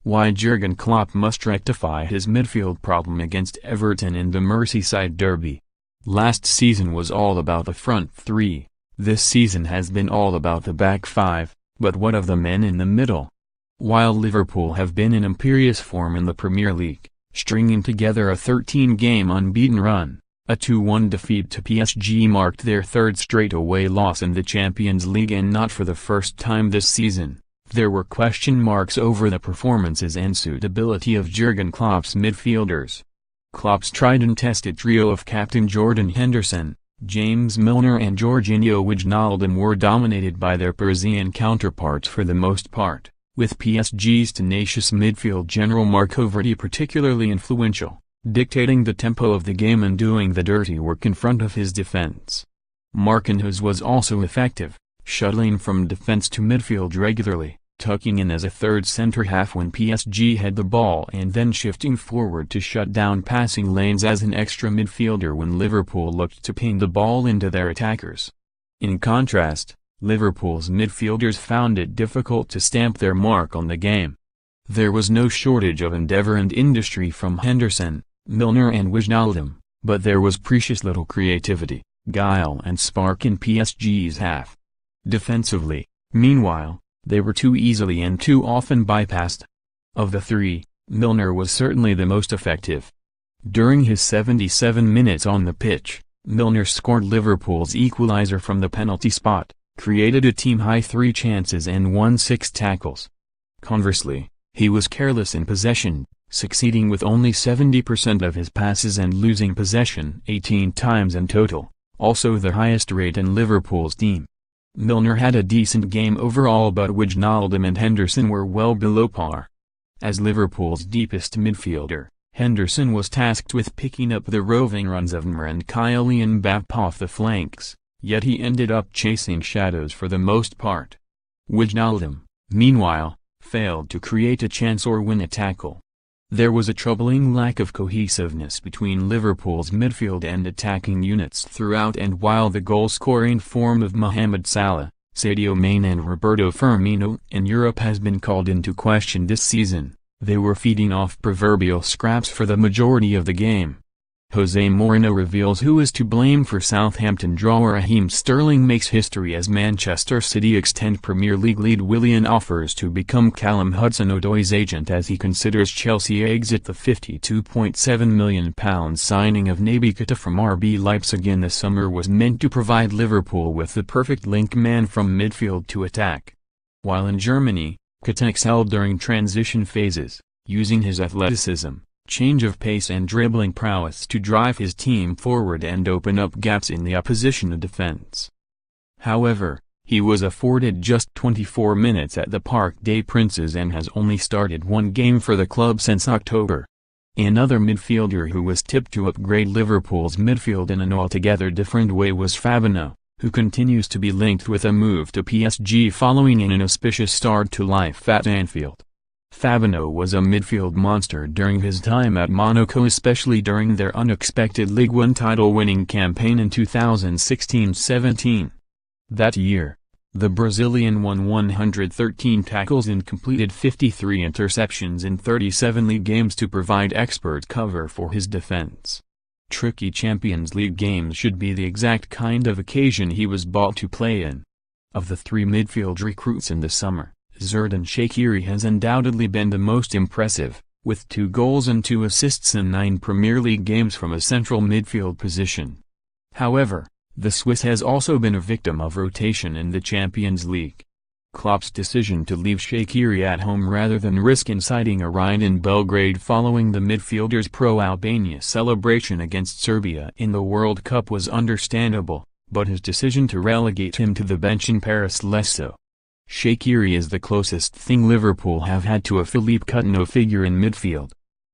Why Jurgen Klopp must rectify his midfield problem against Everton in the Merseyside derby. Last season was all about the front three, this season has been all about the back five, but what of the men in the middle? While Liverpool have been in imperious form in the Premier League, stringing together a 13-game unbeaten run, a 2-1 defeat to PSG marked their third straight away loss in the Champions League, and not for the first time this season. There were question marks over the performances and suitability of Jurgen Klopp's midfielders. Klopp's tried and tested trio of captain Jordan Henderson, James Milner and Georginio Wijnaldum were dominated by their Parisian counterparts for the most part, with PSG's tenacious midfield general Marco Verratti particularly influential, dictating the tempo of the game and doing the dirty work in front of his defense. Marquinhos was also effective, shuttling from defense to midfield regularly, tucking in as a third centre-half when PSG had the ball and then shifting forward to shut down passing lanes as an extra midfielder when Liverpool looked to ping the ball into their attackers. In contrast, Liverpool's midfielders found it difficult to stamp their mark on the game. There was no shortage of endeavour and industry from Henderson, Milner and Wijnaldum, but there was precious little creativity, guile and spark in PSG's half. Defensively, meanwhile, they were too easily and too often bypassed. Of the three, Milner was certainly the most effective. During his 77 minutes on the pitch, Milner scored Liverpool's equaliser from the penalty spot, created a team-high 3 chances and won 6 tackles. Conversely, he was careless in possession, succeeding with only 70% of his passes and losing possession 18 times in total, also the highest rate in Liverpool's team. Milner had a decent game overall, but Wijnaldum and Henderson were well below par. As Liverpool's deepest midfielder, Henderson was tasked with picking up the roving runs of Mr and Kylian Mbappé off the flanks, yet he ended up chasing shadows for the most part. Wijnaldum, meanwhile, failed to create a chance or win a tackle. There was a troubling lack of cohesiveness between Liverpool's midfield and attacking units throughout, and while the goal-scoring form of Mohamed Salah, Sadio Mane and Roberto Firmino in Europe has been called into question this season, they were feeding off proverbial scraps for the majority of the game. Jose Mourinho reveals who is to blame for Southampton draw. Raheem Sterling makes history as Manchester City extend Premier League lead. Willian offers to become Callum Hudson-Odoi's agent as he considers Chelsea exit. The £52.7 million signing of Naby Keita from RB Leipzig in the summer was meant to provide Liverpool with the perfect link man from midfield to attack. While in Germany, Keita excelled during transition phases, using his athleticism, change of pace and dribbling prowess to drive his team forward and open up gaps in the opposition defense. However, he was afforded just 24 minutes at the Parc des Princes and has only started 1 game for the club since October. Another midfielder who was tipped to upgrade Liverpool's midfield in an altogether different way was Fabinho, who continues to be linked with a move to PSG following an inauspicious start to life at Anfield. Fabinho was a midfield monster during his time at Monaco, especially during their unexpected Ligue 1 title-winning campaign in 2016-17. That year, the Brazilian won 113 tackles and completed 53 interceptions in 37 league games to provide expert cover for his defense. Tricky Champions League games should be the exact kind of occasion he was bought to play in. Of the 3 midfield recruits in the summer, Xherdan Shaqiri has undoubtedly been the most impressive, with 2 goals and 2 assists in 9 Premier League games from a central midfield position. However, the Swiss has also been a victim of rotation in the Champions League. Klopp's decision to leave Shaqiri at home rather than risk inciting a riot in Belgrade following the midfielder's pro-Albania celebration against Serbia in the World Cup was understandable, but his decision to relegate him to the bench in Paris less so. Shaqiri is the closest thing Liverpool have had to a Philippe Coutinho figure in midfield.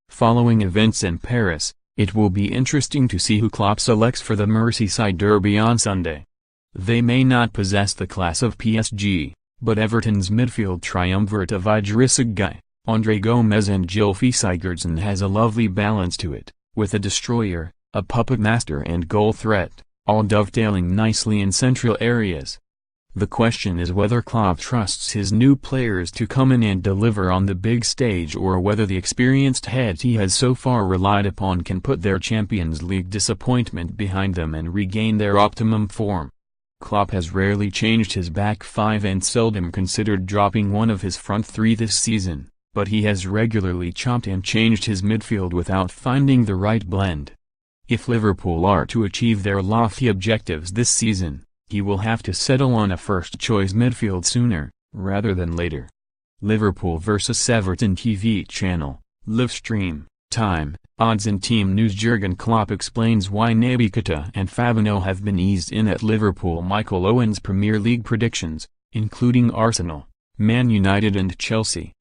Following events in Paris, it will be interesting to see who Klopp selects for the Merseyside derby on Sunday. They may not possess the class of PSG, but Everton's midfield triumvirate of Idrissa Gueye, Andre Gomes and Gylfi Sigurdsson has a lovely balance to it, with a destroyer, a puppet master and goal threat, all dovetailing nicely in central areas. The question is whether Klopp trusts his new players to come in and deliver on the big stage, or whether the experienced heads he has so far relied upon can put their Champions League disappointment behind them and regain their optimum form. Klopp has rarely changed his back five and seldom considered dropping one of his front three this season, but he has regularly chopped and changed his midfield without finding the right blend. If Liverpool are to achieve their lofty objectives this season, he will have to settle on a first-choice midfield sooner, rather than later. Liverpool vs Everton TV channel, live stream, time, odds and team news. Jurgen Klopp explains why Naby Keita and Fabinho have been eased in at Liverpool. Michael Owen's Premier League predictions, including Arsenal, Man United and Chelsea.